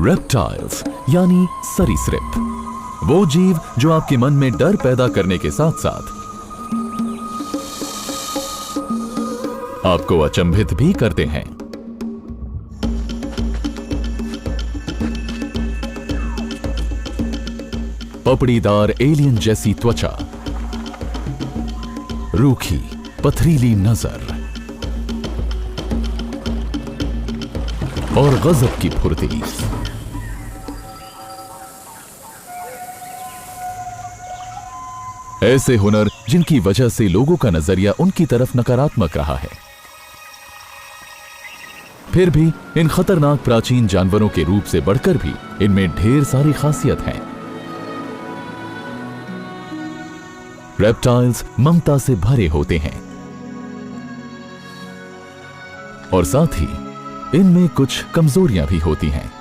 Reptiles यानी सरीसृप, वो जीव जो आपके मन में डर पैदा करने के साथ साथ आपको अचंभित भी करते हैं। पपड़ीदार एलियन जैसी त्वचा, रूखी पथरीली नजर और गजब की फुर्ती। ऐसे हुनर जिनकी वजह से लोगों का नजरिया उनकी तरफ नकारात्मक रहा है। फिर भी इन खतरनाक प्राचीन जानवरों के रूप से बढ़कर भी इनमें ढेर सारी खासियत हैं। रेप्टाइल्स ममता से भरे होते हैं और साथ ही इनमें कुछ कमजोरियां भी होती हैं।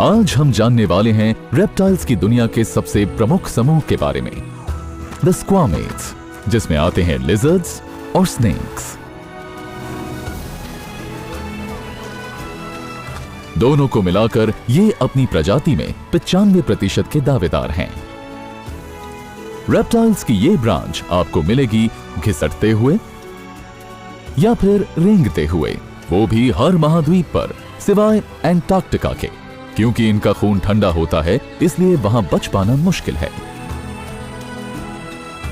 आज हम जानने वाले हैं रेप्टाइल्स की दुनिया के सबसे प्रमुख समूह के बारे में, द स्क्वामेट्स, जिसमें आते हैं लिजर्ड्स और स्नेक्स। दोनों को मिलाकर ये अपनी प्रजाति में 95% के दावेदार हैं। रेप्टाइल्स की ये ब्रांच आपको मिलेगी घिसटते हुए या फिर रेंगते हुए, वो भी हर महाद्वीप पर सिवाय एंटार्क्टिका के, क्योंकि इनका खून ठंडा होता है इसलिए वहां बच पाना मुश्किल है।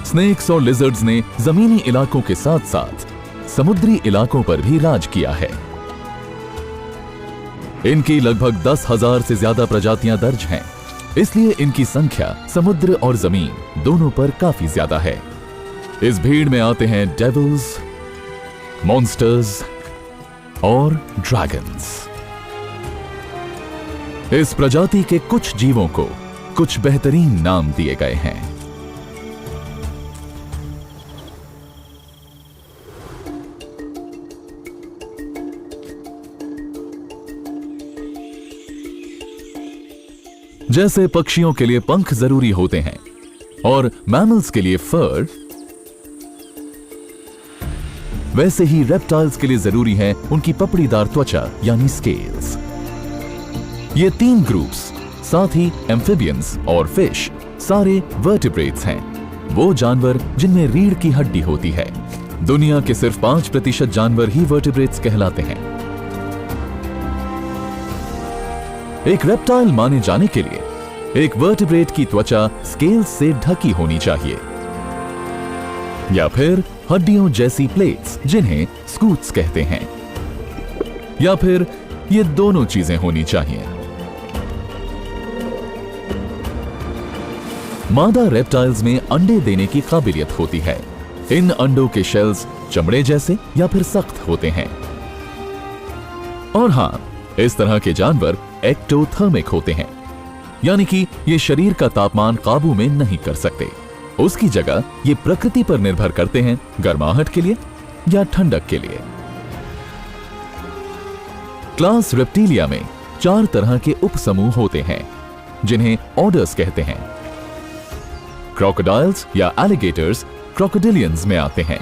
स्नेक्स और लिजर्ड्स ने जमीनी इलाकों के साथ साथ समुद्री इलाकों पर भी राज किया है। इनकी लगभग 10,000 से ज्यादा प्रजातियां दर्ज हैं, इसलिए इनकी संख्या समुद्र और जमीन दोनों पर काफी ज्यादा है। इस भीड़ में आते हैं डेविल्स, मॉन्स्टर्स और ड्रैगन्स। इस प्रजाति के कुछ जीवों को कुछ बेहतरीन नाम दिए गए हैं। जैसे पक्षियों के लिए पंख जरूरी होते हैं और मैमल्स के लिए फर, वैसे ही रेप्टाइल्स के लिए जरूरी है उनकी पपड़ीदार त्वचा यानी स्केल्स। ये तीन ग्रुप्स, साथ ही एम्फिबियंस और फिश, सारे वर्टिब्रेट्स हैं, वो जानवर जिनमें रीढ़ की हड्डी होती है। दुनिया के सिर्फ 5% जानवर ही वर्टिब्रेट्स कहलाते हैं। एक रेप्टाइल माने जाने के लिए एक वर्टिब्रेट की त्वचा स्केल्स से ढकी होनी चाहिए, या फिर हड्डियों जैसी प्लेट्स जिन्हें स्कूट्स कहते हैं, या फिर ये दोनों चीजें होनी चाहिए। मादा रेप्टाइल्स में अंडे देने की काबिलियत होती है। इन अंडों के शेल्स चमड़े जैसे या फिर सख्त होते हैं। और हां, इस तरह के जानवर एक्टोथर्मिक होते हैं, यानी कि ये शरीर का तापमान काबू में नहीं कर सकते। उसकी जगह ये प्रकृति पर निर्भर करते हैं गर्माहट के लिए या ठंडक के लिए। क्लास रेप्टिलिया में 4 तरह के उपसमूह होते हैं जिन्हें ऑर्डर्स कहते हैं। क्रोकोडाइल्स या एलिगेटर्स क्रोकोडिलियंस में आते हैं।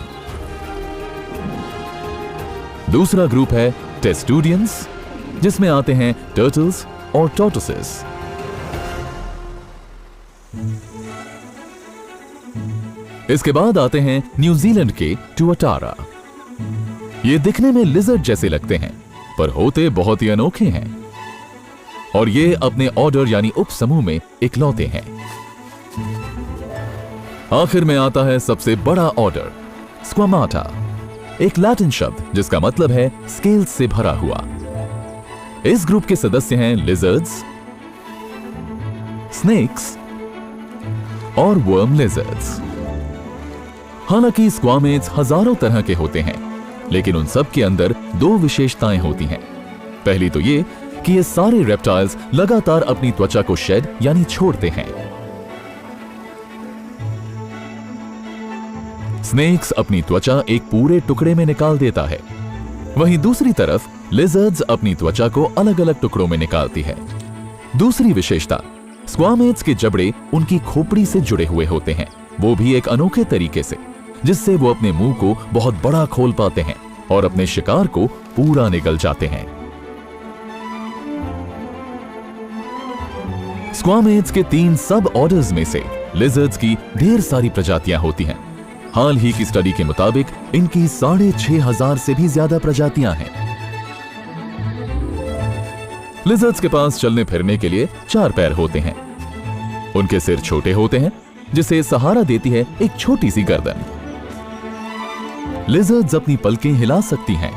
दूसरा ग्रुप है टेस्टुडियंस, जिसमें आते हैं टर्टल्स और टॉर्टोइसेस। इसके बाद आते हैं न्यूजीलैंड के टुआटारा। ये दिखने में लिजर्ड जैसे लगते हैं पर होते बहुत ही अनोखे हैं, और ये अपने ऑर्डर यानी उपसमूह में इकलौते हैं। आखिर में आता है सबसे बड़ा ऑर्डर, स्क्वामाटा, एक लैटिन शब्द जिसका मतलब है स्केल्स से भरा हुआ। इस ग्रुप के सदस्य हैं लिजर्ड्स, स्नेक्स और वर्म लिजर्ड्स। हालांकि स्क्वामेट्स हजारों तरह के होते हैं, लेकिन उन सब के अंदर 2 विशेषताएं होती हैं। पहली तो ये कि ये सारे रेप्टाइल्स लगातार अपनी त्वचा को शेड यानी छोड़ते हैं। स्नेक्स अपनी त्वचा एक पूरे टुकड़े में निकाल देता है, वहीं दूसरी तरफ लिजर्ड्स अपनी त्वचा को अलग अलग टुकड़ों में निकालती है। दूसरी विशेषता, स्क्वामेट्स के जबड़े उनकी खोपड़ी से जुड़े हुए होते हैं, वो भी एक अनोखे तरीके से, जिससे वो अपने मुंह को बहुत बड़ा खोल पाते हैं और अपने शिकार को पूरा निगल जाते हैं। स्क्वामेट्स के 3 सब ऑर्डर्स में से लिजर्ड्स की ढेर सारी प्रजातियां होती हैं। हाल ही की स्टडी के मुताबिक इनकी 6,500 से भी ज्यादा प्रजातियां हैं। लिजर्ड्स के पास चलने फिरने के लिए 4 पैर होते हैं। उनके सिर छोटे होते हैं, जिसे सहारा देती है एक छोटी सी गर्दन। लिजर्ड्स अपनी पलकें हिला सकती हैं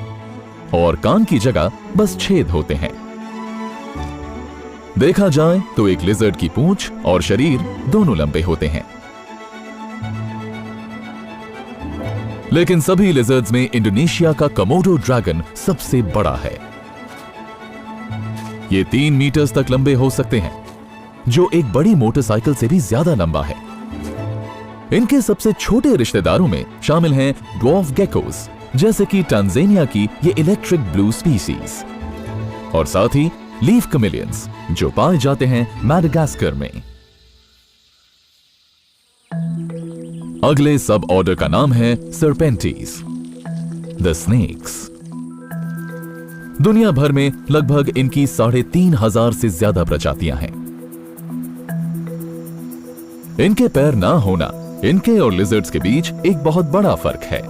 और कान की जगह बस छेद होते हैं। देखा जाए तो एक लिजर्ड की पूंछ और शरीर दोनों लंबे होते हैं। लेकिन सभी लिजर्ड्स में इंडोनेशिया का कमोडो ड्रैगन सबसे बड़ा है। ये 3 मीटर तक लंबे हो सकते हैं, जो एक बड़ी मोटरसाइकिल से भी ज्यादा लंबा है। इनके सबसे छोटे रिश्तेदारों में शामिल हैं ड्वार्फ गेकोस, जैसे कि टांजानिया की ये इलेक्ट्रिक ब्लू स्पीसीज, और साथ ही लीफ कैमेलियंस, जो पाए जाते हैं मैडागास्कर में। अगले सब ऑर्डर का नाम है सर्पेंटीज, द स्नेक्स। दुनिया भर में लगभग इनकी 3,500 से ज्यादा प्रजातियां हैं। इनके पैर ना होना इनके और लिजर्ड्स के बीच एक बहुत बड़ा फर्क है।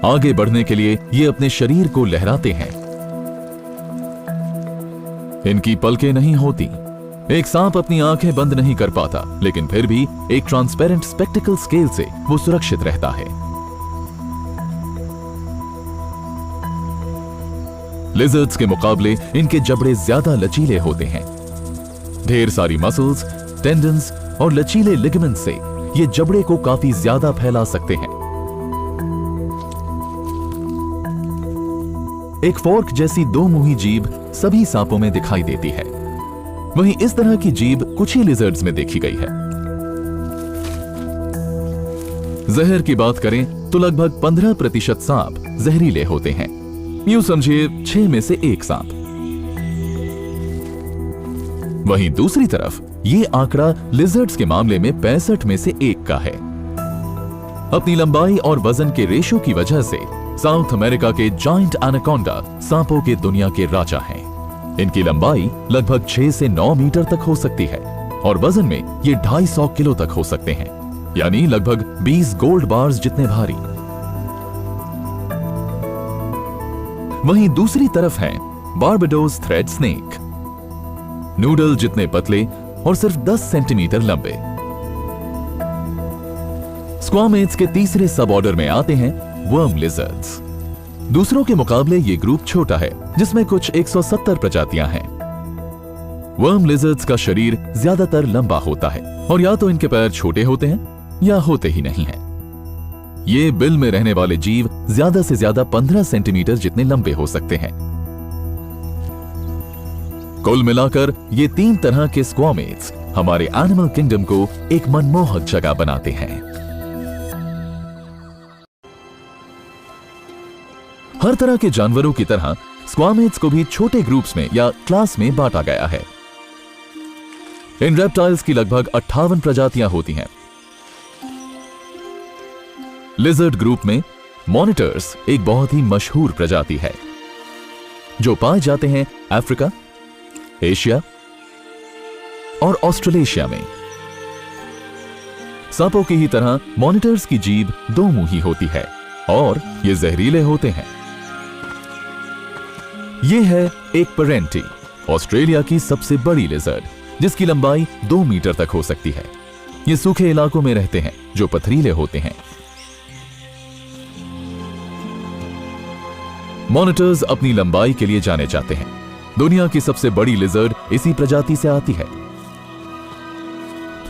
आगे बढ़ने के लिए ये अपने शरीर को लहराते हैं। इनकी पलकें नहीं होती। एक सांप अपनी आंखें बंद नहीं कर पाता, लेकिन फिर भी एक ट्रांसपेरेंट स्पेक्टिकल स्केल से वो सुरक्षित रहता है। लिजर्ड्स के मुकाबले इनके जबड़े ज्यादा लचीले होते हैं। ढेर सारी मसल्स, टेंडन्स और लचीले लिगामेंट से ये जबड़े को काफी ज्यादा फैला सकते हैं। एक फोर्क जैसी 2 मुही जीभ सभी सांपों में दिखाई देती है। वहीं इस तरह की जीभ कुछ ही लिजर्ड्स में देखी गई है। जहर की बात करें तो लगभग 15% सांप जहरीले होते हैं। यूं समझिए 6 में से 1 सांप। वहीं दूसरी तरफ ये आंकड़ा लिजर्ड्स के मामले में 65 में से 1 का है। अपनी लंबाई और वजन के रेशो की वजह से साउथ अमेरिका के जायंट एनाकोंडा सांपों के दुनिया के राजा हैं। इनकी लंबाई लगभग 6 से 9 मीटर तक हो सकती है और वजन में ये 250 किलो तक हो सकते हैं, यानी लगभग 20 गोल्ड बार्स जितने भारी। वहीं दूसरी तरफ है बारबाडोस थ्रेड स्नेक, नूडल जितने पतले और सिर्फ 10 सेंटीमीटर लंबे। स्क्वामेट्स के तीसरे सब ऑर्डर में आते हैं वर्म लिजर्ड्स। दूसरों के मुकाबले ये ग्रुप छोटा है, जिसमें कुछ 170 प्रजातियां हैं। वर्म लिजर्ड्स का शरीर ज्यादातर लंबा होता है और या तो इनके पैर छोटे होते हैं या होते ही नहीं हैं। ये बिल में रहने वाले जीव ज्यादा से ज्यादा 15 सेंटीमीटर जितने लंबे हो सकते हैं। कुल मिलाकर ये 3 तरह के स्क्वामेट्स हमारे एनिमल किंगडम को एक मनमोहक जगह बनाते हैं। हर तरह के जानवरों की तरह स्क्वामेट्स को भी छोटे ग्रुप्स में या क्लास में बांटा गया है। इन रेप्टाइल्स की लगभग 58 प्रजातियां होती हैं। लिजर्ड ग्रुप में मॉनिटर्स एक बहुत ही मशहूर प्रजाति है, जो पाए जाते हैं अफ्रीका, एशिया और ऑस्ट्रेलेशिया में। सांपों की ही तरह मॉनिटर्स की जीभ 2 मुही होती है और ये जहरीले होते हैं। ये है एक पेरेंटी, ऑस्ट्रेलिया की सबसे बड़ी लिजर्ड, जिसकी लंबाई 2 मीटर तक हो सकती है। ये सूखे इलाकों में रहते हैं जो पथरीले होते हैं। मॉनिटर्स अपनी लंबाई के लिए जाने जाते हैं। दुनिया की सबसे बड़ी लिजर्ड इसी प्रजाति से आती है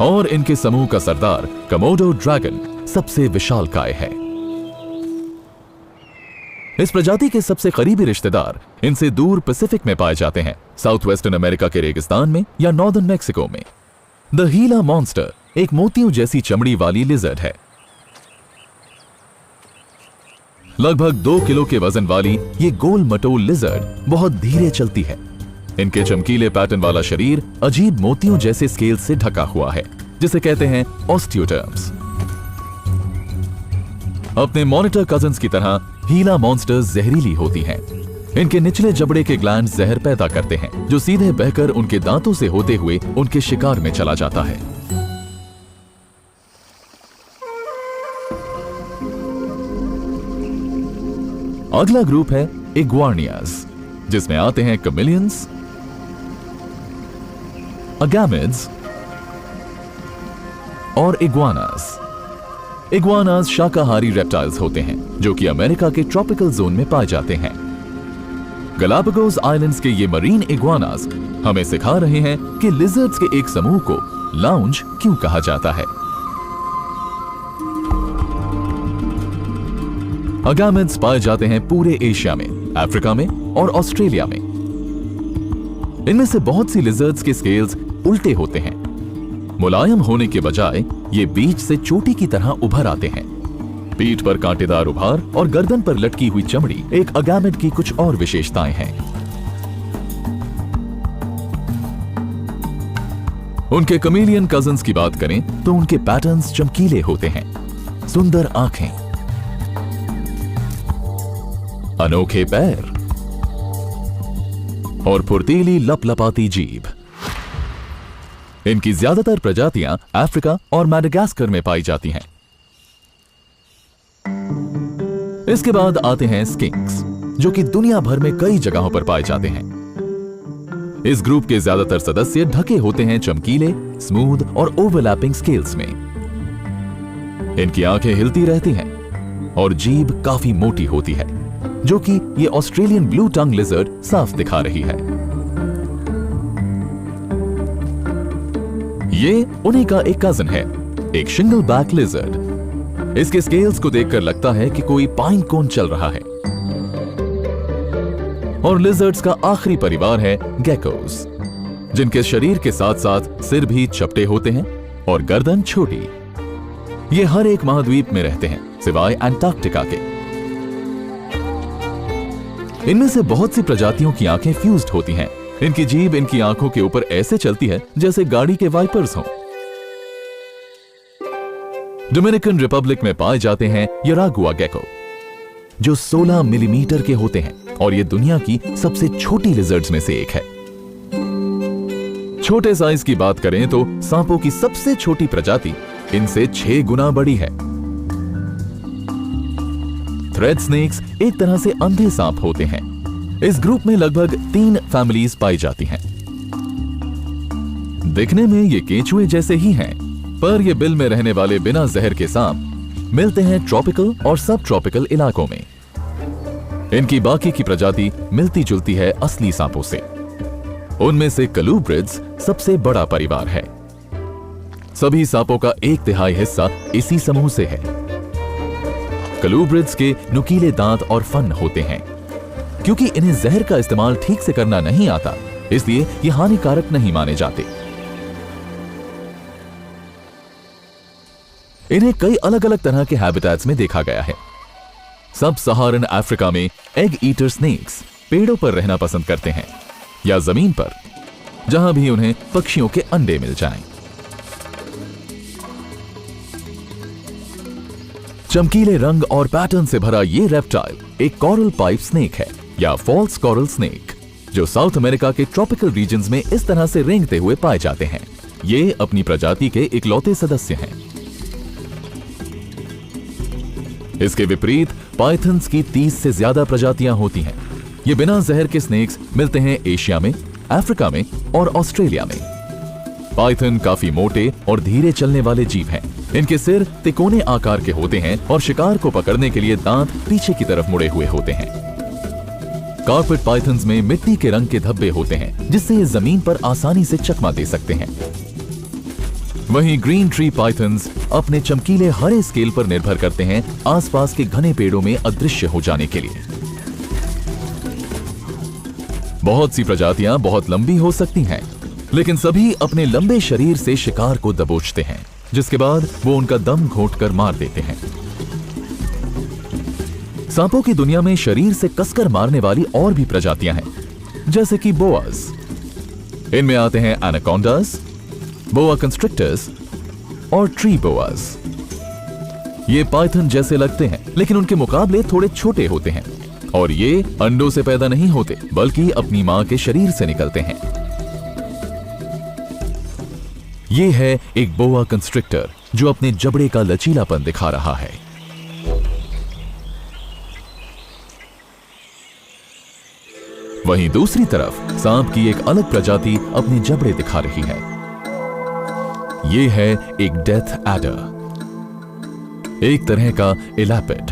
और इनके समूह का सरदार कमोडो ड्रैगन सबसे विशालकाय है। इस प्रजाति के सबसे करीबी रिश्तेदार इनसे दूर पैसिफिक में पाए जाते हैं, साउथ वेस्टर्न अमेरिका के रेगिस्तान में या नॉर्दर्न मैक्सिको में। द गीला मॉन्स्टर एक मोतियों जैसी चमड़ी वाली लिजर्ड है। लगभग 2 किलो के वजन वाली ये गोल मटोल लिजर्ड बहुत धीरे चलती है। इनके चमकीले पैटर्न वाला शरीर अजीब मोतियों जैसे स्केल से ढका हुआ है, जिसे कहते हैं ऑस्टियोडर्म्स। अपने मॉनिटर कजन्स की तरह गीला मॉन्स्टर्स जहरीली होती हैं। इनके निचले जबड़े के ग्लैंड जहर पैदा करते हैं जो सीधे बहकर उनके दांतों से होते हुए उनके शिकार में चला जाता है। अगला ग्रुप है इग्वानियाज, जिसमें आते हैं कैमेलियंस, अगैमिड्स और इग्वानास। इग्वानास शाकाहारी रेप्टाइल्स होते हैं जो कि अमेरिका के ट्रॉपिकल जोन में पाए जाते हैं। गलापागोस आइलैंड्स के ये मरीन इग्वानास हमें सिखा रहे हैं कि लिजर्ड्स के एक समूह को लाउंज क्यों कहा जाता है। अगैमिड्स पाए जाते हैं पूरे एशिया में, अफ्रीका में और ऑस्ट्रेलिया में। इनमें से बहुत सी लिजर्ड्स के स्केल्स उल्टे होते हैं। मुलायम होने के बजाय ये बीच से चोटी की तरह उभर आते हैं। पीठ पर कांटेदार उभार और गर्दन पर लटकी हुई चमड़ी एक अगैमिड की कुछ और विशेषताएं हैं। उनके कैमेलियन कजन्स की बात करें तो उनके पैटर्न्स चमकीले होते हैं। सुंदर आंखें, अनोखे पैर और फुर्तीली लपलपाती जीभ। इनकी ज्यादातर प्रजातियां अफ्रीका और मैडागास्कर में पाई जाती हैं। इसके बाद आते हैं स्किंक्स, जो कि दुनिया भर में कई जगहों पर पाए जाते हैं। इस ग्रुप के ज्यादातर सदस्य ढके होते हैं चमकीले, स्मूथ और ओवरलैपिंग स्केल्स में। इनकी आंखें हिलती रहती हैं और जीभ काफी मोटी होती है, जो कि ये ऑस्ट्रेलियन ब्लू टंग लिजर्ड साफ दिखा रही है। ये उन्हीं का एक कजन है, एक शिंगल बैक लिजर्ड। इसके स्केल्स को देखकर लगता है कि कोई पाइन कोन चल रहा है। और लिजर्ड्स का आखिरी परिवार है गेकोस, जिनके शरीर के साथ साथ सिर भी चपटे होते हैं और गर्दन छोटी। ये हर एक महाद्वीप में रहते हैं सिवाय अंटार्कटिका के। इनमें से बहुत सी प्रजातियों की आंखें फ्यूज्ड होती हैं। इनकी जीभ इनकी आंखों के ऊपर ऐसे चलती है जैसे गाड़ी के वाइपर्स हों। डोमिनिकन रिपब्लिक में पाए जाते हैं यरागुआ गेको, जो 16 मिलीमीटर के होते हैं और ये दुनिया की सबसे छोटी लिजर्ड्स में से एक है। छोटे साइज की बात करें तो सांपों की सबसे छोटी प्रजाति इनसे 6 गुना बड़ी है। थ्रेड स्नेक्स एक तरह से अंधे सांप होते हैं। इस ग्रुप में लगभग 3 फैमिलीज पाई जाती हैं। दिखने में ये केंचुए जैसे ही हैं, पर ये बिल में रहने वाले बिना जहर के सांप मिलते हैं ट्रॉपिकल और सब ट्रॉपिकल इलाकों में। इनकी बाकी की प्रजाति मिलती जुलती है असली सांपों से। उनमें से कलूब्रिड्स सबसे बड़ा परिवार है। सभी सांपों का 1/3 हिस्सा इसी समूह से है। कलूब्रिड्स के नुकीले दांत और फन होते हैं। क्योंकि इन्हें जहर का इस्तेमाल ठीक से करना नहीं आता, इसलिए ये हानिकारक नहीं माने जाते। इन्हें कई अलग अलग तरह के हैबिटेट्स में देखा गया है। सब सहारन अफ्रीका में एग ईटर स्नेक्स पेड़ों पर रहना पसंद करते हैं या जमीन पर, जहां भी उन्हें पक्षियों के अंडे मिल जाएं। चमकीले रंग और पैटर्न से भरा ये रेप्टाइल एक कोरल पाइप स्नेक है या फॉल्स कोरल स्नेक, जो साउथ अमेरिका के ट्रॉपिकल रीजन्स में इस तरह से रेंगते हुए पाए जाते हैं। ये अपनी प्रजाति के इकलौते सदस्य हैं। इसके विपरीत पाइथन्स की 30 से ज्यादा प्रजातियां होती हैं। ये बिना जहर के स्नेक्स मिलते हैं एशिया में, अफ्रीका में और ऑस्ट्रेलिया में। पाइथन काफी मोटे और धीरे चलने वाले जीव हैं। इनके सिर तिकोने आकार के होते हैं और शिकार को पकड़ने के लिए दांत पीछे की तरफ मुड़े हुए होते हैं। कार्पेट पाइथन्स में मिट्टी के रंग के धब्बे होते हैं, जिससे ये जमीन पर आसानी से चकमा दे सकते हैं। वहीं ग्रीन ट्री पाइथन्स अपने चमकीले हरे स्केल पर निर्भर करते हैं आसपास के घने पेड़ों में अदृश्य हो जाने के लिए। बहुत सी प्रजातियां बहुत लंबी हो सकती हैं, लेकिन सभी अपने लंबे शरीर से शिकार को दबोचते हैं, जिसके बाद वो उनका दम घोंटकर मार देते हैं। सांपों की दुनिया में शरीर से कसकर मारने वाली और भी प्रजातियां हैं, जैसे कि बोआस। इनमें आते हैं एनाकोंडास, बोआ कंस्ट्रिक्टर्स और ट्री बोआस। ये पाइथन जैसे लगते हैं, लेकिन उनके मुकाबले थोड़े छोटे होते हैं और ये अंडों से पैदा नहीं होते बल्कि अपनी मां के शरीर से निकलते हैं। ये है एक बोआ कंस्ट्रिक्टर जो अपने जबड़े का लचीलापन दिखा रहा है। वहीं दूसरी तरफ सांप की एक अलग प्रजाति अपने जबड़े दिखा रही है। ये है एक डेथ एडर, एक तरह का एलापिड।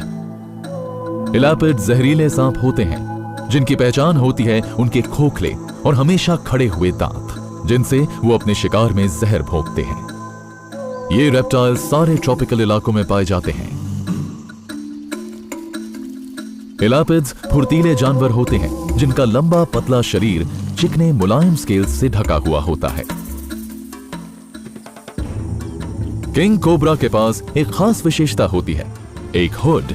एलापिड जहरीले सांप होते हैं जिनकी पहचान होती है उनके खोखले और हमेशा खड़े हुए दांत, जिनसे वो अपने शिकार में जहर भोंकते हैं। ये रेप्टाइल सारे ट्रॉपिकल इलाकों में पाए जाते हैं। एलापिड्स फुर्तीले जानवर होते हैं जिनका लंबा पतला शरीर चिकने मुलायम स्केल्स से ढका हुआ होता है। किंग कोबरा के पास एक खास विशेषता होती है, एक हुड।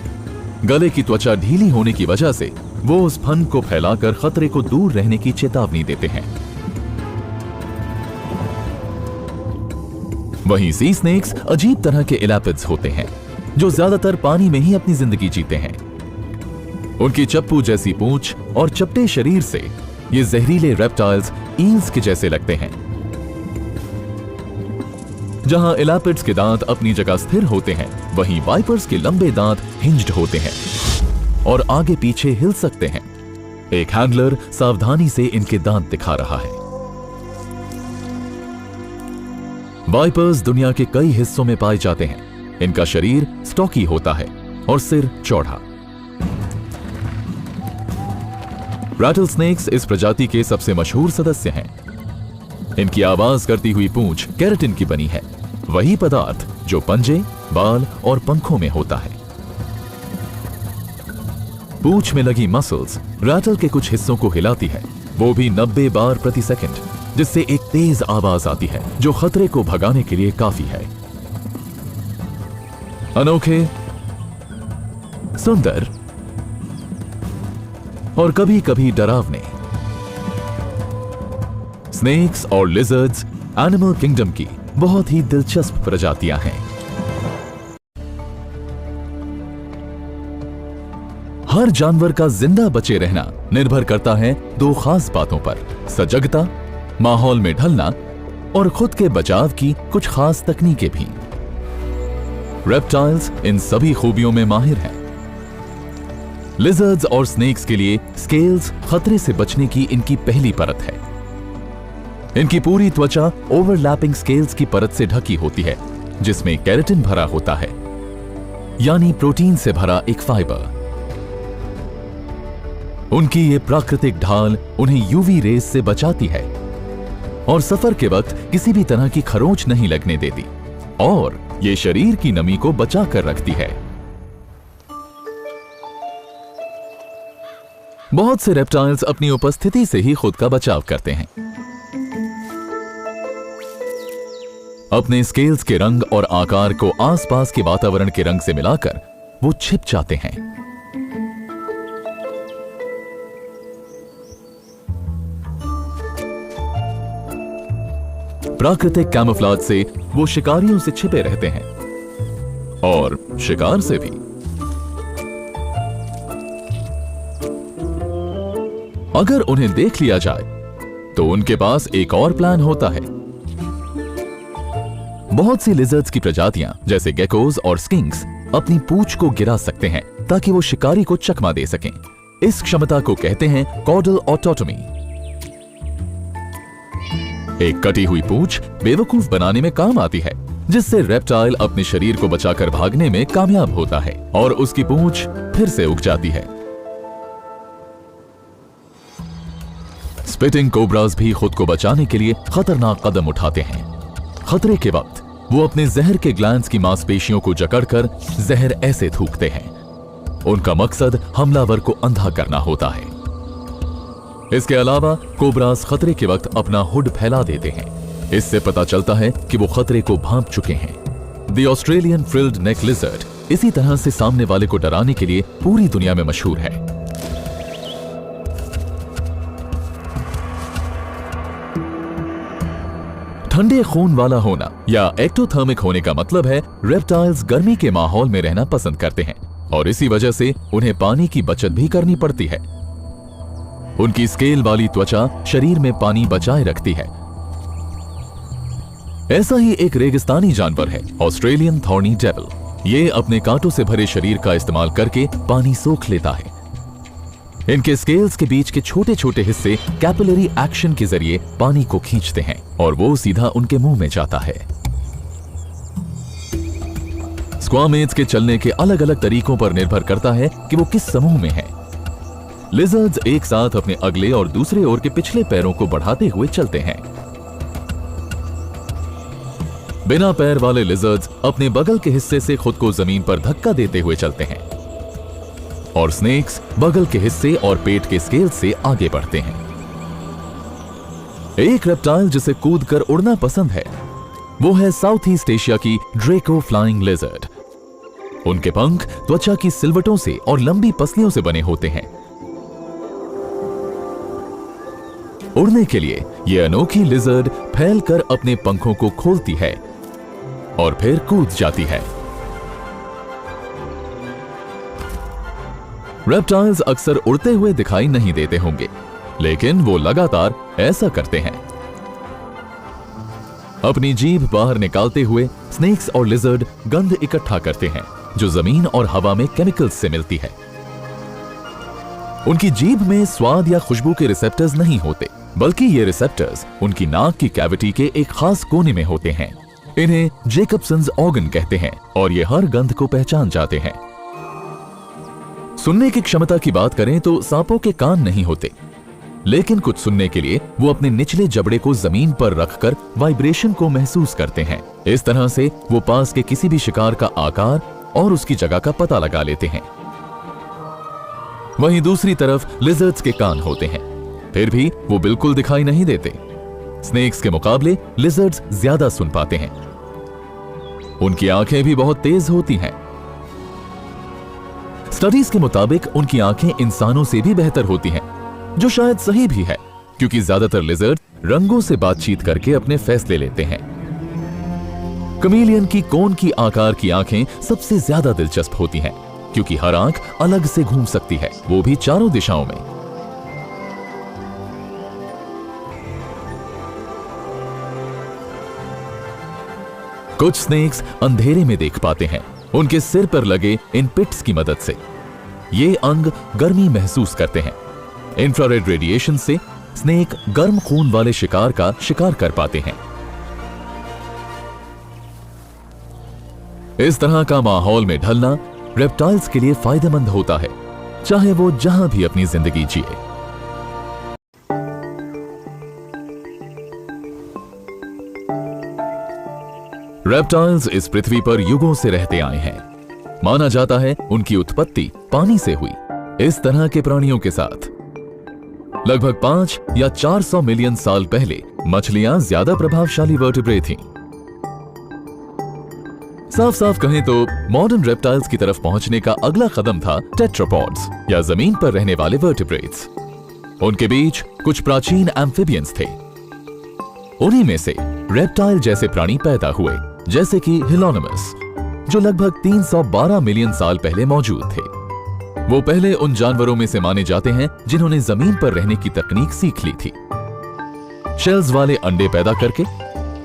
गले की त्वचा ढीली होने की वजह से वो उस फन को फैलाकर खतरे को दूर रहने की चेतावनी देते हैं। वहीं सी स्नेक्स अजीब तरह के एलापिड्स होते हैं जो ज्यादातर पानी में ही अपनी जिंदगी जीते हैं। उनकी चप्पू जैसी पूंछ और चपटे शरीर से ये जहरीले रेप्टाइल्स ईल्स के जैसे लगते हैं। जहां एलापिड्स के दांत अपनी जगह स्थिर होते हैं, वहीं वाइपर्स के लंबे दांत हिंज्ड होते हैं और आगे पीछे हिल सकते हैं। एक हैंडलर सावधानी से इनके दांत दिखा रहा है। वाइपर्स दुनिया के कई हिस्सों में पाए जाते हैं। इनका शरीर स्टॉकी होता है और सिर चौड़ा। रैटल स्नेक्स इस प्रजाति के सबसे मशहूर सदस्य हैं। इनकी आवाज करती हुई पूंछ केराटिन की बनी है, वही पदार्थ जो पंजे, बाल और पंखों में होता है। पूंछ में लगी मसल्स रैटल के कुछ हिस्सों को हिलाती है, वो भी 90 बार प्रति सेकंड, जिससे एक तेज आवाज आती है जो खतरे को भगाने के लिए काफी है। अनोखे, सुंदर और कभी कभी डरावने स्नेक्स और लिजर्ड्स एनिमल किंगडम की बहुत ही दिलचस्प प्रजातियां हैं। हर जानवर का जिंदा बचे रहना निर्भर करता है दो खास बातों पर: सजगता, माहौल में ढलना, और खुद के बचाव की कुछ खास तकनीकें भी। रेप्टाइल्स इन सभी खूबियों में माहिर हैं। लिजर्ड्स और स्नेक्स के लिए स्केल्स खतरे से बचने की इनकी पहली परत है। इनकी पूरी त्वचा ओवरलैपिंग स्केल्स की परत से ढकी होती है, जिसमें केराटिन भरा होता है, यानी प्रोटीन से भरा एक फाइबर। उनकी ये प्राकृतिक ढाल उन्हें यूवी रेस से बचाती है और सफर के वक्त किसी भी तरह की खरोंच नहीं लगने देती, और ये शरीर की नमी को बचा कर रखती है। बहुत से रेप्टाइल्स अपनी उपस्थिति से ही खुद का बचाव करते हैं। अपने स्केल्स के रंग और आकार को आसपास के वातावरण के रंग से मिलाकर वो छिप जाते हैं। प्राकृतिक कैमोफ्लेज से वो शिकारियों से छिपे रहते हैं और शिकार से भी। अगर उन्हें देख लिया जाए तो उनके पास एक और प्लान होता है। बहुत सी लिजर्ड्स की प्रजातियां जैसे गेकोज और स्किंक्स अपनी पूंछ को गिरा सकते हैं ताकि वो शिकारी को चकमा दे सकें। इस क्षमता को कहते हैं कॉर्डल ऑटोटोमी। एक कटी हुई पूंछ बेवकूफ बनाने में काम आती है, जिससे रेप्टाइल अपने शरीर को बचाकर भागने में कामयाब होता है और उसकी पूंछ फिर से उग जाती है। स्पिटिंग कोबराज भी खुद को बचाने के लिए खतरनाक कदम उठाते हैं। खतरे के वक्त वो अपने जहर के ग्लैंड्स की मांसपेशियों को जकड़कर जहर ऐसे थूकते हैं। उनका मकसद हमलावर को अंधा करना होता है। इसके अलावा कोबराज खतरे के वक्त अपना हुड फैला देते हैं। इससे पता चलता है कि वो खतरे को भांप चुके हैं। The Australian frilled neck lizard इसी तरह से सामने वाले को डराने के लिए पूरी दुनिया में मशहूर है। ठंडे खून वाला होना या एक्टोथर्मिक होने का मतलब है रेप्टाइल्स गर्मी के माहौल में रहना पसंद करते हैं और इसी वजह से उन्हें पानी की बचत भी करनी पड़ती है। उनकी स्केल वाली त्वचा शरीर में पानी बचाए रखती है। ऐसा ही एक रेगिस्तानी जानवर है ऑस्ट्रेलियन थॉर्नी डेविल। ये अपने कांटों से भरे शरीर का इस्तेमाल करके पानी सोख लेता है। इनके स्केल्स के बीच के छोटे छोटे हिस्से कैपिलरी एक्शन के जरिए पानी को खींचते हैं और वो सीधा उनके मुंह में जाता है। स्क्वामेट्स के चलने के अलग अलग तरीकों पर निर्भर करता है कि वो किस समूह में है। लिजर्ड्स एक साथ अपने अगले और दूसरे ओर के पिछले पैरों को बढ़ाते हुए चलते हैं। बिना पैर वाले लिजर्ड्स अपने बगल के हिस्से से खुद को जमीन पर धक्का देते हुए चलते हैं और स्नेक्स बगल के हिस्से और पेट के स्केल से आगे बढ़ते हैं। एक रेप्टाइल जिसे कूदकर उड़ना पसंद है वो है साउथ ईस्ट एशिया की ड्रेको फ्लाइंग लिजर्ड। उनके पंख त्वचा की सिलवटों से और लंबी पसलियों से बने होते हैं। उड़ने के लिए यह अनोखी लिजर्ड फैलकर अपने पंखों को खोलती है और फिर कूद जाती है। रेप्टाइल्स अक्सर उड़ते हुए दिखाई नहीं देते होंगे, लेकिन वो लगातार ऐसा करते हैं। अपनी जीभ बाहर निकालते हुए स्नेक्स और लिजर्ड गंध इकट्ठा करते हैं जो जमीन और हवा में केमिकल्स से मिलती है। उनकी जीभ में स्वाद या खुशबू के रिसेप्टर्स नहीं होते, बल्कि ये रिसेप्टर्स उनकी नाक की कैविटी के एक खास कोने में होते हैं। इन्हें जेकबसन्स ऑर्गन कहते हैं और ये हर गंध को पहचान जाते हैं। सुनने की क्षमता की बात करें तो सांपों के कान नहीं होते, लेकिन कुछ सुनने के लिए वो अपने निचले जबड़े को जमीन पर रखकर वाइब्रेशन को महसूस करते हैं। इस तरह से वो पास के किसी भी शिकार का आकार और उसकी जगह का पता लगा लेते हैं। वहीं दूसरी तरफ लिजर्ड्स के कान होते हैं, फिर भी वो बिल्कुल दिखाई नहीं देते। स्नेक्स के मुकाबले लिजर्ड्स ज्यादा सुन पाते हैं। उनकी आंखें भी बहुत तेज होती हैं। स्टडीज के मुताबिक उनकी आंखें इंसानों से भी बेहतर होती हैं, जो शायद सही भी है, क्योंकि ज्यादातर लिजर्ड रंगों से बातचीत करके अपने फैसले लेते हैं। कमीलियन की कोन की आकार की आंखें सबसे ज्यादा दिलचस्प होती हैं, क्योंकि हर आंख अलग से घूम सकती है, वो भी चारों दिशाओं में। कुछ स्नेक्स अंधेरे में देख पाते हैं, उनके सिर पर लगे इन पिट्स की मदद से। ये अंग गर्मी महसूस करते हैं। इंफ्रारेड रेडिएशन से स्नेक गर्म खून वाले शिकार का शिकार कर पाते हैं। इस तरह का माहौल में ढलना रेप्टाइल्स के लिए फायदेमंद होता है, चाहे वो जहां भी अपनी जिंदगी जिए। रेप्टाइल्स इस पृथ्वी पर युगों से रहते आए हैं। माना जाता है उनकी उत्पत्ति पानी से हुई। इस तरह के प्राणियों के साथ लगभग 5 या 400 मिलियन साल पहले मछलियां ज्यादा प्रभावशाली वर्टिब्रेट थीं। साफ साफ कहें तो मॉडर्न रेप्टाइल्स की तरफ पहुंचने का अगला कदम था टेट्रापॉड्स या जमीन पर रहने वाले वर्टिब्रेट्स। उनके बीच कुछ प्राचीन एम्फिबियंस थे। उन्हीं में से रेप्टाइल जैसे प्राणी पैदा हुए, जैसे कि हिलोनमस, जो लगभग 312 मिलियन साल पहले मौजूद थे। वो पहले उन जानवरों में से माने जाते हैं जिन्होंने जमीन पर रहने की तकनीक सीख ली थी। शेल्स वाले अंडे पैदा करके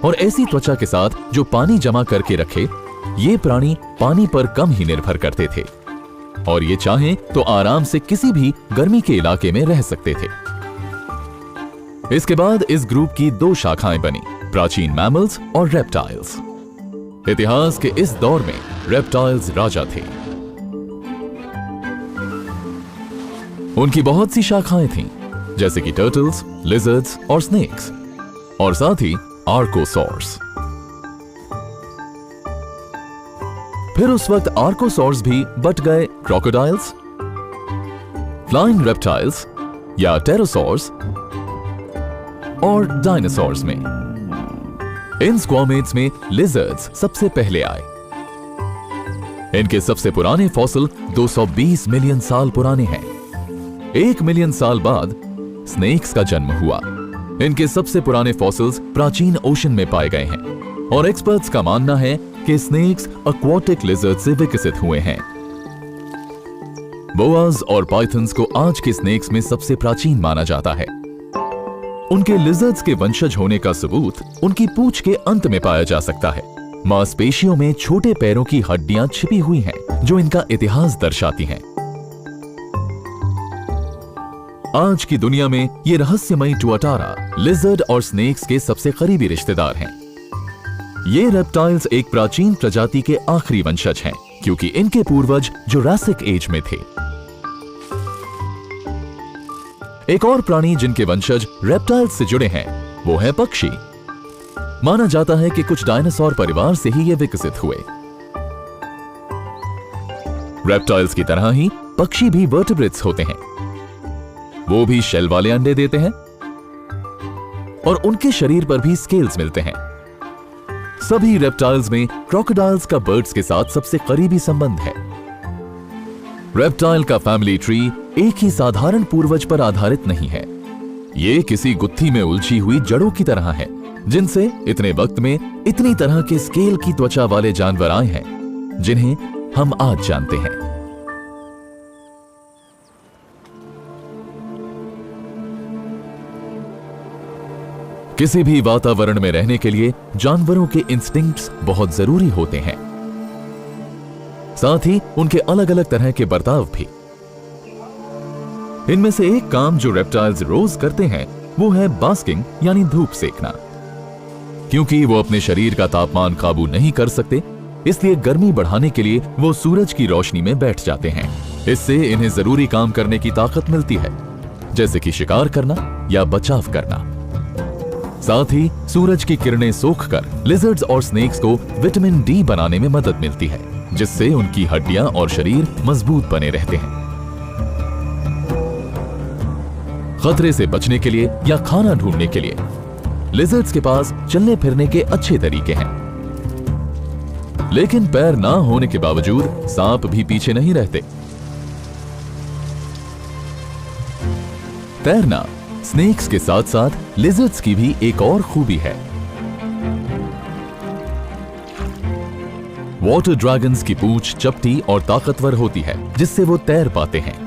और ऐसी त्वचा के साथ जो पानी जमा करके रखे, ये प्राणी पानी पर कम ही निर्भर करते थे और ये चाहें तो आराम से किसी भी गर्मी के इलाके में रह सकते थे। इसके बाद इस ग्रुप की 2 शाखाएं बनी, प्राचीन मैमल्स और रेप्टाइल्स। इतिहास के इस दौर में रेप्टाइल्स राजा थे। उनकी बहुत सी शाखाएं थीं, जैसे कि टर्टल्स, लिजर्ड्स और स्नेक्स, और साथ ही आर्कोसॉर्स। फिर उस वक्त आर्कोसॉर्स भी बट गए क्रोकोडाइल्स, फ्लाइंग रेप्टाइल्स या टेरोसॉर्स और डायनासोर्स में। इन स्क्वामेट्स में लिजर्ड्स सबसे पहले आए। इनके सबसे पुराने फॉसिल 220 मिलियन साल पुराने हैं। 1 मिलियन साल बाद स्नेक्स का जन्म हुआ। इनके सबसे पुराने फॉसिल्स प्राचीन ओशन में पाए गए हैं और एक्सपर्ट्स का मानना है कि स्नेक्स एक्वाटिक लिजर्ड से विकसित हुए हैं। बोआज और पाइथन्स को आज के स्नेक्स में सबसे प्राचीन माना जाता है। उनके लिजर्ड्स के वंशज होने का सबूत उनकी पूंछ के अंत में पाया जा सकता है। मांसपेशियों में छोटे पैरों की हड्डियां छिपी हुई हैं, जो इनका इतिहास दर्शाती हैं। आज की दुनिया में ये रहस्यमयी टुआटारा लिजर्ड और स्नेक्स के सबसे करीबी रिश्तेदार हैं। ये रेप्टाइल्स एक प्राचीन प्रजाति के आखिरी वंशज हैं, क्योंकि इनके पूर्वज जुरासिक एज में थे। एक और प्राणी जिनके वंशज रेप्टाइल्स से जुड़े हैं वो है पक्षी। माना जाता है कि कुछ डायनासोर परिवार से ही ये विकसित हुए। रेप्टाइल्स की तरह ही पक्षी भी वर्टिब्रेट्स होते हैं। वो भी शेल वाले अंडे देते हैं और उनके शरीर पर भी स्केल्स मिलते हैं। सभी रेप्टाइल्स में क्रोकोडाइल्स का बर्ड्स के साथ सबसे करीबी संबंध है। रेप्टाइल का फैमिली ट्री एक ही साधारण पूर्वज पर आधारित नहीं है। ये किसी गुत्थी में उलझी हुई जड़ों की तरह है, जिनसे इतने वक्त में इतनी तरह के स्केल की त्वचा वाले जानवर आए हैं, जिन्हें हम आज जानते हैं। किसी भी वातावरण में रहने के लिए जानवरों के इंस्टिंक्ट्स बहुत जरूरी होते हैं, साथ ही उनके अलग अलग तरह के बर्ताव भी। इनमें से एक काम जो रेप्टाइल्स रोज करते हैं वो है बास्किंग यानी धूप सेकना। क्योंकि वो अपने शरीर का तापमान काबू नहीं कर सकते, इसलिए गर्मी बढ़ाने के लिए वो सूरज की रोशनी में बैठ जाते हैं। इससे इन्हें जरूरी काम करने की ताकत मिलती है, जैसे कि शिकार करना या बचाव करना। साथ ही सूरज की किरणें सोखकर लिजर्ड्स और स्नेक्स को विटामिन डी बनाने में मदद मिलती है, जिससे उनकी हड्डियां और शरीर मजबूत बने रहते हैं। खतरे से बचने के लिए या खाना ढूंढने के लिए लिजर्ड्स के पास चलने फिरने के अच्छे तरीके हैं। लेकिन पैर ना होने के बावजूद सांप भी पीछे नहीं रहते। तैरना स्नेक्स के साथ साथ लिजर्ड्स की भी एक और खूबी है। वाटर ड्रैगन्स की पूंछ चपटी और ताकतवर होती है, जिससे वो तैर पाते हैं।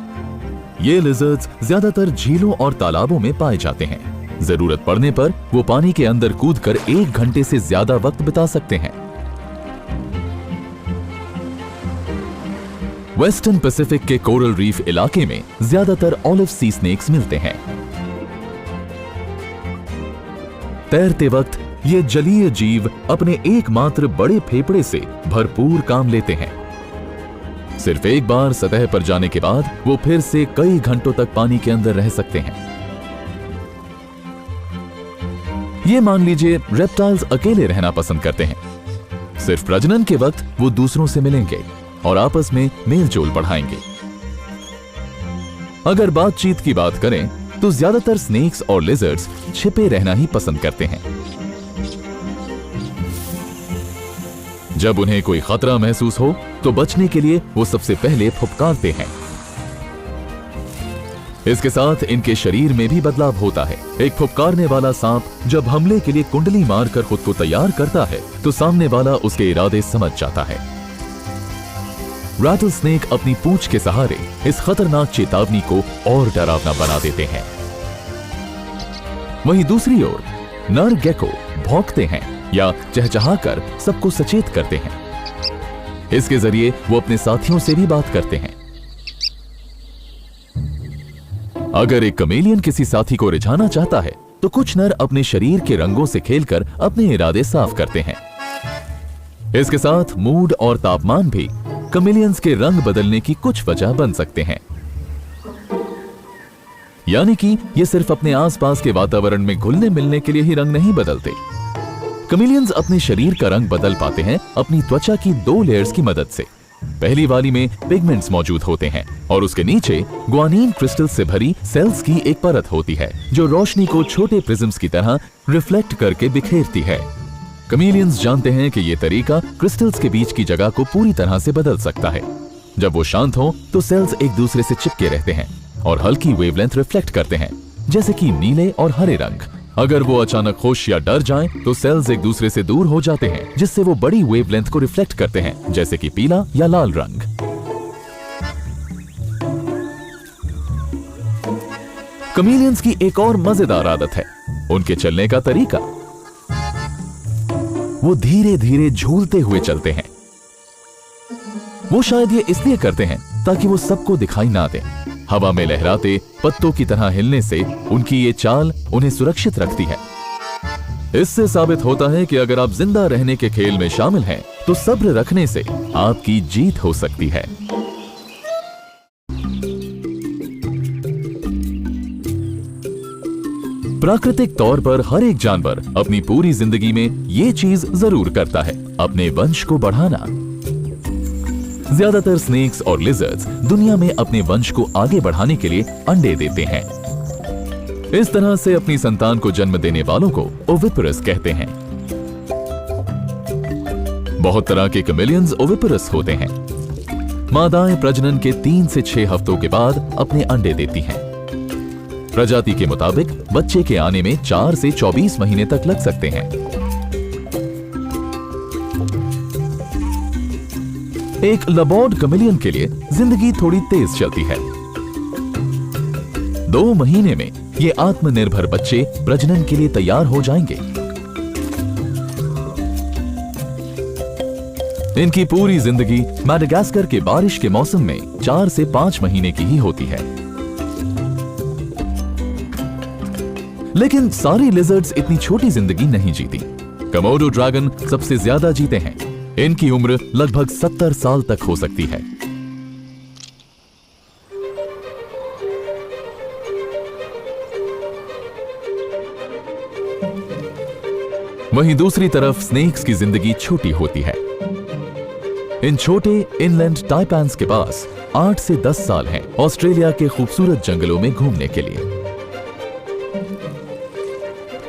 ये लिजर्ड्स ज्यादातर झीलों और तालाबों में पाए जाते हैं। जरूरत पड़ने पर वो पानी के अंदर कूदकर 1 घंटे से ज्यादा वक्त बिता सकते हैं। वेस्टर्न पैसिफिक के कोरल रीफ इलाके में ज्यादातर ऑलिव सी स्नेक्स मिलते हैं। तैरते वक्त ये जलीय जीव अपने एकमात्र बड़े फेफड़े से भरपूर काम लेते हैं। सिर्फ एक बार सतह पर जाने के बाद वो फिर से कई घंटों तक पानी के अंदर रह सकते हैं। ये मान लीजिए रेप्टाइल्स अकेले रहना पसंद करते हैं। सिर्फ प्रजनन के वक्त वो दूसरों से मिलेंगे और आपस में मेलजोल बढ़ाएंगे। अगर बातचीत की बात करें तो ज्यादातर स्नेक्स और लिजर्ड्स छिपे रहना ही पसंद करते हैं। जब उन्हें कोई खतरा महसूस हो तो बचने के लिए वो सबसे पहले फुफकारते हैं। इसके साथ इनके शरीर में भी बदलाव होता है। एक फुफकारने वाला सांप जब हमले के लिए कुंडली मारकर खुद को तैयार करता है तो सामने वाला उसके इरादे समझ जाता है। रैटल स्नेक अपनी पूंछ के सहारे इस खतरनाक चेतावनी को और डरावना बना देते हैं। वहीं दूसरी ओर नर गेको भौंकते हैं या चहचहाकर सबको सचेत करते हैं। इसके जरिए वो अपने साथियों से भी बात करते हैं। अगर एक कमेलियन किसी साथी को रिझाना चाहता है तो कुछ नर अपने शरीर के रंगों से खेलकर अपने इरादे साफ करते हैं। इसके साथ मूड और तापमान भी कमेलियंस के रंग बदलने की कुछ वजह बन सकते हैं। यानी कि ये सिर्फ अपने आसपास के वातावरण में घुलने मिलने के लिए ही रंग नहीं बदलते। कमेलियंस अपने शरीर का रंग बदल पाते हैं अपनी त्वचा की 2 लेयर्स की मदद से। पहली वाली में पिगमेंट्स मौजूद होते हैं और उसके नीचे ग्वानीन क्रिस्टल से भरी सेल्स की एक परत होती है, जो रोशनी को छोटे प्रिज्म्स की तरह रिफ्लेक्ट करके बिखेरती है। कमेलियंस जानते हैं कि यह तरीका क्रिस्टल्स के बीच की जगह को पूरी तरह से बदल सकता है। जब वो शांत हो तो सेल्स एक दूसरे से चिपके रहते हैं और हल्की वेवलेंथ रिफ्लेक्ट करते हैं, जैसे कि नीले और हरे रंग, अगर वो अचानक खुश या डर जाएं, तो सेल्स एक दूसरे से दूर हो जाते हैं, जिससे वो बड़ी वेवलेंथ को रिफ्लेक्ट करते हैं, जैसे कि पीला या लाल रंग। कमीलियंस की एक और मजेदार आदत है उनके चलने का तरीका। वो धीरे धीरे झूलते हुए चलते हैं। वो शायद ये इसलिए करते हैं ताकि वो सबको दिखाई ना दे। हवा में लहराते पत्तों की तरह हिलने से उनकी ये चाल उन्हें सुरक्षित रखती है। इससे साबित होता है कि अगर आप जिंदा रहने के खेल में शामिल हैं, तो सब्र रखने से आपकी जीत हो सकती है। प्राकृतिक तौर पर हर एक जानवर अपनी पूरी जिंदगी में ये चीज जरूर करता है, अपने वंश को बढ़ाना। ज्यादातर स्नेक्स और लिजर्ड्स दुनिया में अपने वंश को आगे बढ़ाने के लिए अंडे देते हैं। इस तरह से अपनी संतान को जन्म देने वालों को ओविपरस कहते हैं। बहुत तरह के कैमेलियंस ओविपरस होते हैं। मादाएं प्रजनन के 3 से 6 हफ्तों के बाद अपने अंडे देती हैं। प्रजाति के मुताबिक बच्चे के आने में 4 से 24 महीने तक लग सकते हैं। एक लबॉर्ड कैमेलियन के लिए जिंदगी थोड़ी तेज चलती है। 2 महीने में ये आत्मनिर्भर बच्चे प्रजनन के लिए तैयार हो जाएंगे। इनकी पूरी जिंदगी मैडागास्कर के बारिश के मौसम में 4 से 5 महीने की ही होती है। लेकिन सारी लिजर्ड्स इतनी छोटी जिंदगी नहीं जीती। कमोडो ड्रैगन सबसे ज्यादा जीते हैं। इनकी उम्र लगभग 70 साल तक हो सकती है। वहीं दूसरी तरफ स्नेक्स की जिंदगी छोटी होती है। इन छोटे इनलैंड टाइपैन्स के पास 8 से 10 साल हैं ऑस्ट्रेलिया के खूबसूरत जंगलों में घूमने के लिए।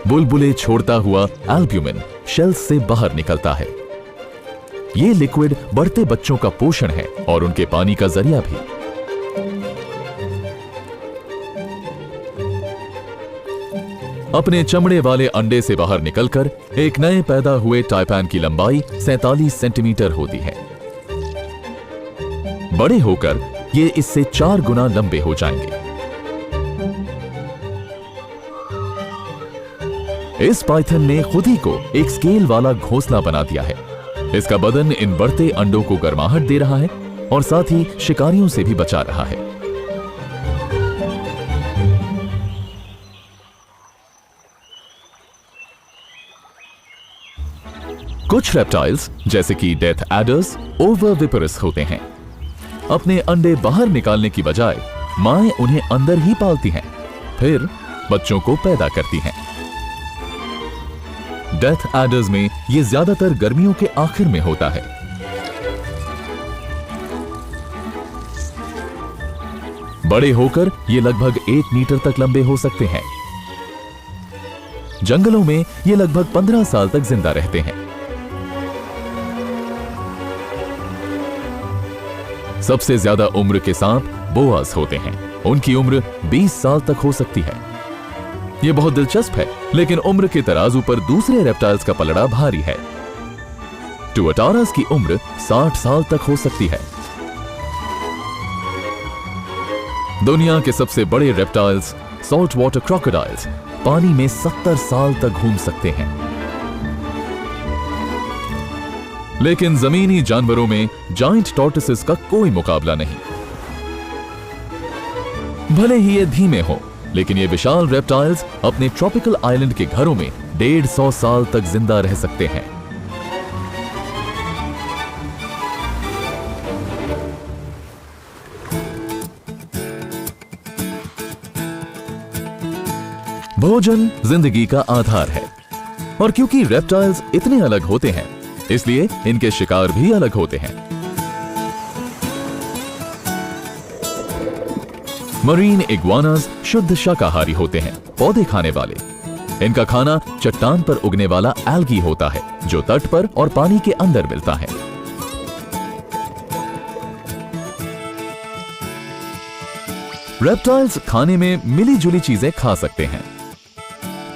बुलबुले छोड़ता हुआ एल्ब्यूमिन शेल्स से बाहर निकलता है। ये लिक्विड बढ़ते बच्चों का पोषण है और उनके पानी का जरिया भी। अपने चमड़े वाले अंडे से बाहर निकलकर एक नए पैदा हुए टाइपैन की लंबाई 47 सेंटीमीटर होती है। बड़े होकर ये इससे 4 गुना लंबे हो जाएंगे। इस पाइथन ने खुद ही को एक स्केल वाला घोंसला बना दिया है। इसका बदन इन बढ़ते अंडों को गर्माहट दे रहा है और साथ ही शिकारियों से भी बचा रहा है। कुछ रेप्टाइल्स जैसे कि डेथ एडर्स ओविविपरस होते हैं। अपने अंडे बाहर निकालने की बजाय माएं उन्हें अंदर ही पालती हैं, फिर बच्चों को पैदा करती हैं। डेथ एडर्स में यह ज्यादातर गर्मियों के आखिर में होता है। बड़े होकर ये लगभग 1 मीटर तक लंबे हो सकते हैं। जंगलों में ये लगभग 15 साल तक जिंदा रहते हैं। सबसे ज्यादा उम्र के सांप बोआस होते हैं। उनकी उम्र 20 साल तक हो सकती है। यह बहुत दिलचस्प है, लेकिन उम्र के तराजू पर दूसरे रेप्टाइल्स का पलड़ा भारी है। टुअटारास की उम्र 60 साल तक हो सकती है। दुनिया के सबसे बड़े रेप्टाइल्स सॉल्ट वाटर क्रोकोडाइल्स पानी में 70 साल तक घूम सकते हैं। लेकिन जमीनी जानवरों में जायंट टॉर्टोइसेस का कोई मुकाबला नहीं। भले ही ये धीमे हो, लेकिन ये विशाल रेप्टाइल्स अपने ट्रॉपिकल आइलैंड के घरों में 150 साल तक जिंदा रह सकते हैं। भोजन जिंदगी का आधार है, और क्योंकि रेप्टाइल्स इतने अलग होते हैं, इसलिए इनके शिकार भी अलग होते हैं। मरीन इग्वानास शुद्ध शाकाहारी होते हैं, पौधे खाने वाले। इनका खाना चट्टान पर उगने वाला एल्गी होता है, जो तट पर और पानी के अंदर मिलता है। रेप्टाइल्स खाने में मिली जुली चीजें खा सकते हैं।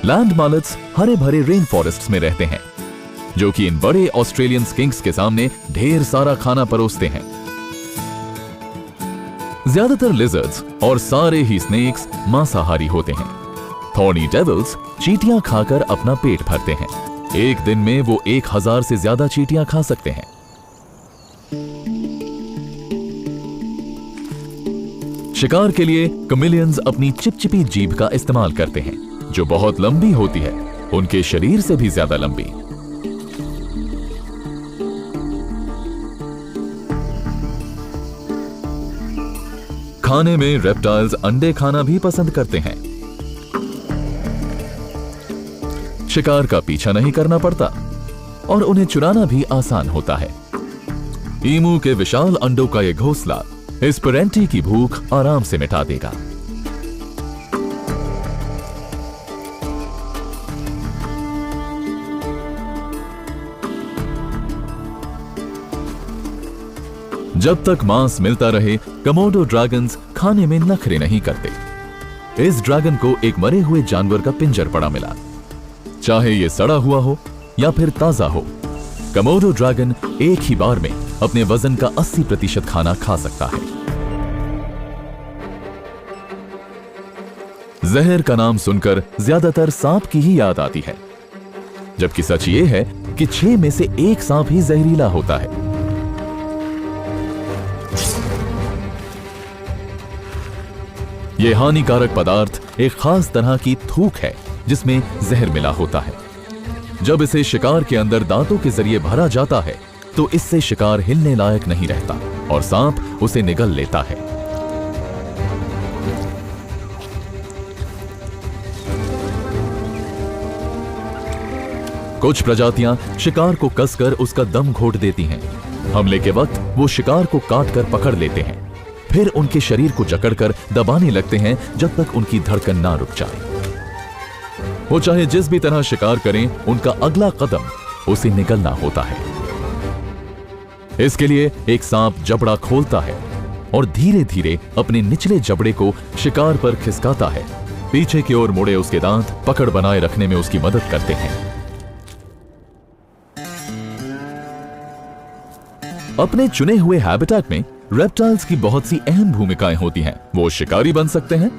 लैंड मालट्स हरे भरे रेन फॉरेस्ट्स में रहते हैं, जो कि इन बड़े ऑस्ट्रेलियन स्किंक्स के सामने ढेर सारा खाना परोसते हैं। ज्यादातर लिजर्ड्स और सारे ही स्नेक्स मांसाहारी होते हैं। थॉर्नी डेविल्स चींटियां खाकर अपना पेट भरते हैं। एक दिन में वो 1000 से ज्यादा चींटियां खा सकते हैं। शिकार के लिए कमिलियंस अपनी चिपचिपी जीभ का इस्तेमाल करते हैं, जो बहुत लंबी होती है, उनके शरीर से भी ज्यादा लंबी। खाने में रेप्टाइल्स अंडे खाना भी पसंद करते हैं। शिकार का पीछा नहीं करना पड़ता और उन्हें चुराना भी आसान होता है। ईमू के विशाल अंडों का यह घोंसला इस पेरेंटी की भूख आराम से मिटा देगा। जब तक मांस मिलता रहे, कमोडो ड्रैगन्स खाने में नखरे नहीं करते। इस ड्रैगन को एक मरे हुए जानवर का पिंजर पड़ा मिला। चाहे ये सड़ा हुआ हो या फिर ताजा हो, कमोडो ड्रैगन एक ही बार में अपने वजन का 80% खाना खा सकता है। जहर का नाम सुनकर ज्यादातर सांप की ही याद आती है, जबकि सच ये है कि 6 में से 1 सांप ही जहरीला होता है। यह हानिकारक पदार्थ एक खास तरह की थूक है जिसमें जहर मिला होता है। जब इसे शिकार के अंदर दांतों के जरिए भरा जाता है तो इससे शिकार हिलने लायक नहीं रहता और सांप उसे निगल लेता है। कुछ प्रजातियां शिकार को कसकर उसका दम घोट देती हैं। हमले के वक्त वो शिकार को काटकर पकड़ लेते हैं, फिर उनके शरीर को जकड़कर दबाने लगते हैं जब तक उनकी धड़कन ना रुक जाए। वो चाहे जिस भी तरह शिकार करें, उनका अगला कदम उसे निगलना होता है। इसके लिए एक सांप जबड़ा खोलता है और धीरे धीरे अपने निचले जबड़े को शिकार पर खिसकाता है। पीछे की ओर मुड़े उसके दांत पकड़ बनाए रखने में उसकी मदद करते हैं। अपने चुने हुए हैबिटेट में रेप्टाइल्स की बहुत सी अहम भूमिकाएं होती हैं। वो शिकारी बन सकते हैं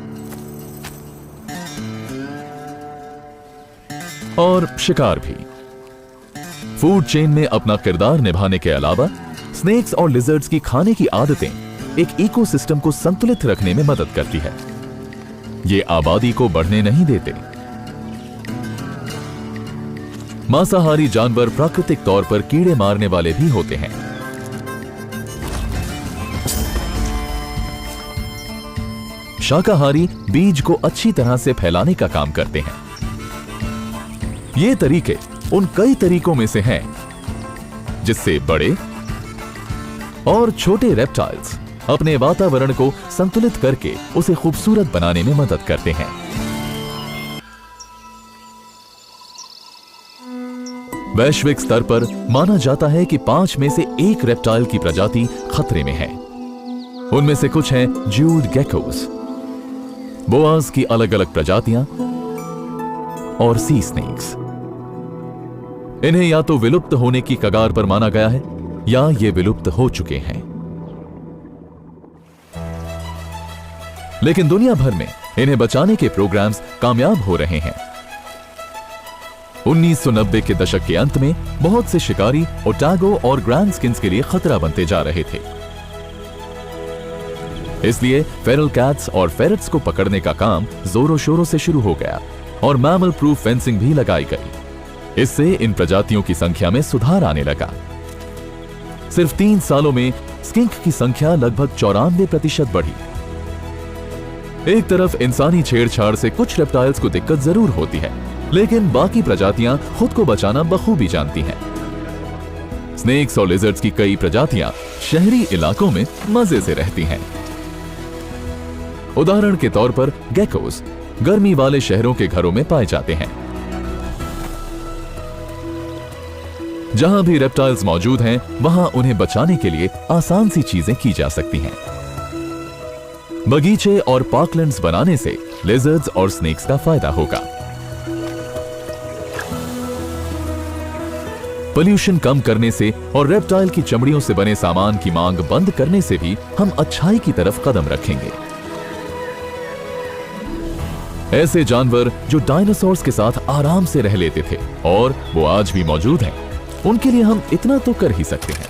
और शिकार भी। फूड चेन में अपना किरदार निभाने के अलावा स्नेक्स और लिजर्ड्स की खाने की आदतें एक इकोसिस्टम को संतुलित रखने में मदद करती है। ये आबादी को बढ़ने नहीं देते। मांसाहारी जानवर प्राकृतिक तौर पर कीड़े मारने वाले भी होते हैं। शाकाहारी बीज को अच्छी तरह से फैलाने का काम करते हैं। ये तरीके उन कई तरीकों में से हैं जिससे बड़े और छोटे रेप्टाइल्स अपने वातावरण को संतुलित करके उसे खूबसूरत बनाने में मदद करते हैं। वैश्विक स्तर पर माना जाता है कि 5 में से 1 रेप्टाइल की प्रजाति खतरे में है। उनमें से कुछ हैं ज्यूड गेकोस, बोआज की अलग अलग प्रजातियां और सी स्नेक्स। इन्हें या तो विलुप्त होने की कगार पर माना गया है या ये विलुप्त हो चुके हैं। लेकिन दुनिया भर में इन्हें बचाने के प्रोग्राम्स कामयाब हो रहे हैं। 1990 के दशक के अंत में बहुत से शिकारी ओटागो और ग्रैंड स्किन्स के लिए खतरा बनते जा रहे थे। इसलिए फेरल कैट्स और फेरट्स को पकड़ने का काम जोरों शोरों से शुरू हो गया और मैमल प्रूफ फेंसिंग भी लगाई गई। इससे इन प्रजातियों की संख्या में सुधार आने लगा। सिर्फ 3 सालों में स्किंक की संख्या लगभग 94% बढ़ी। एक तरफ इंसानी छेड़छाड़ से कुछ रेप्टाइल्स को दिक्कत जरूर होती है, लेकिन बाकी प्रजातियां खुद को बचाना बखूबी जानती हैं। स्नेक्स और लिजर्ड्स की कई प्रजातियां शहरी इलाकों में मजे से रहती हैं। उदाहरण के तौर पर गेकोस गर्मी वाले शहरों के घरों में पाए जाते हैं। जहां भी रेप्टाइल्स मौजूद हैं, वहां उन्हें बचाने के लिए आसान सी चीजें की जा सकती हैं। बगीचे और पार्कलैंड्स बनाने से लिजर्ड्स और स्नेक्स का फायदा होगा। पोल्यूशन कम करने से और रेप्टाइल की चमड़ियों से बने सामान की मांग बंद करने से भी हम अच्छाई की तरफ कदम रखेंगे। ऐसे जानवर जो डायनासोर्स के साथ आराम से रह लेते थे और वो आज भी मौजूद हैं, उनके लिए हम इतना तो कर ही सकते हैं।